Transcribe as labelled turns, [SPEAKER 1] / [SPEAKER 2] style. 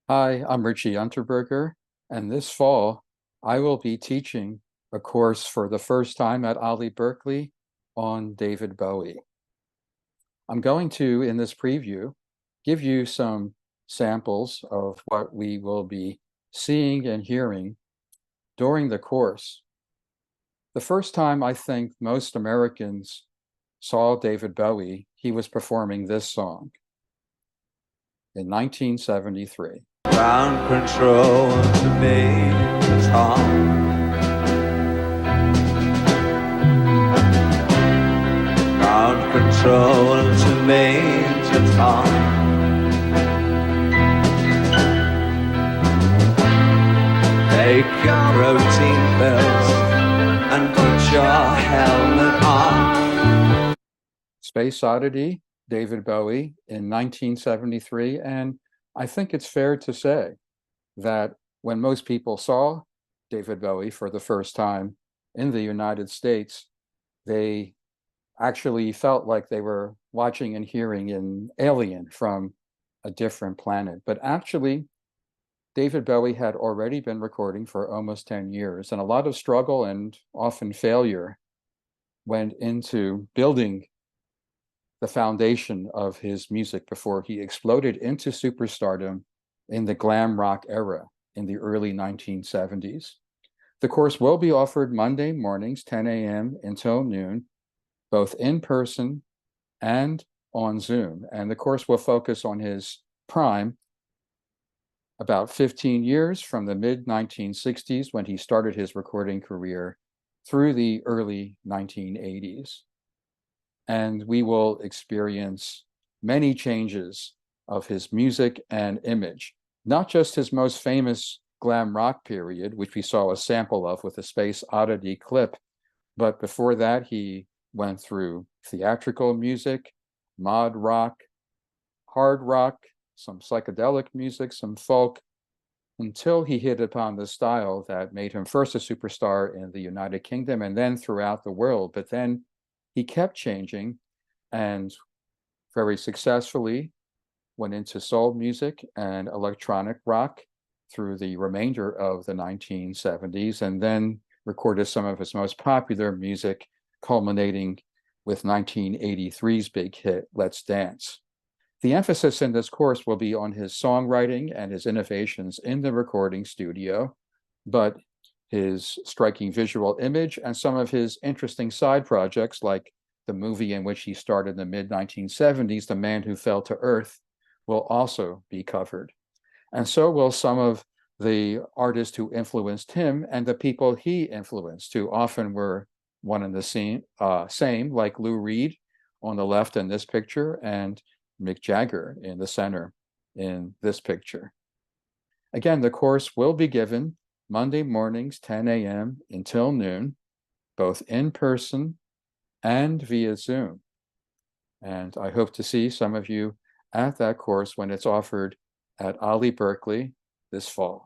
[SPEAKER 1] Hi, I'm Richie Unterberger, and this fall I will be teaching a course for the first time at Ollie Berkeley on David Bowie. I'm going to, in this preview, give you some samples of what we will be seeing and hearing during the course. The first time I think most Americans saw David Bowie, he was performing this song in 1973.
[SPEAKER 2] Ground control to Major Tom. Ground control to Major Tom. Take your protein pills and put your helmet on.
[SPEAKER 1] Space Oddity, David Bowie in 1973. And I think it's fair to say that when most people saw David Bowie for the first time in the United States, they actually felt like they were watching and hearing an alien from a different planet. But actually, David Bowie had already been recording for almost 10 years, and a lot of struggle and often failure went into building the foundation of his music before he exploded into superstardom in the glam rock era in the early 1970s. The course will be offered Monday mornings, 10 a.m. until noon, both in person and on Zoom. And the course will focus on his prime, about 15 years from the mid 1960s when he started his recording career through the early 1980s. And we will experience many changes of his music and image, not just his most famous glam rock period, which we saw a sample of with the Space Oddity clip, but before that, he went through theatrical music, mod rock, hard rock, some psychedelic music, some folk, until he hit upon the style that made him first a superstar in the United Kingdom and then throughout the world. But then he kept changing and very successfully went into soul music and electronic rock through the remainder of the 1970s, and then recorded some of his most popular music, culminating with 1983's big hit, Let's Dance. The emphasis in this course will be on his songwriting and his innovations in the recording studio, but his striking visual image and some of his interesting side projects, like the movie in which he starred in the mid 1970s, The Man Who Fell to Earth, will also be covered. And so will some of the artists who influenced him and the people he influenced, who often were one and the same, like Lou Reed on the left in this picture and Mick Jagger in the center in this picture. Again, the course will be given Monday mornings, 10 a.m. until noon, both in person and via Zoom. And I hope to see some of you at that course when it's offered at Ollie Berkeley this fall.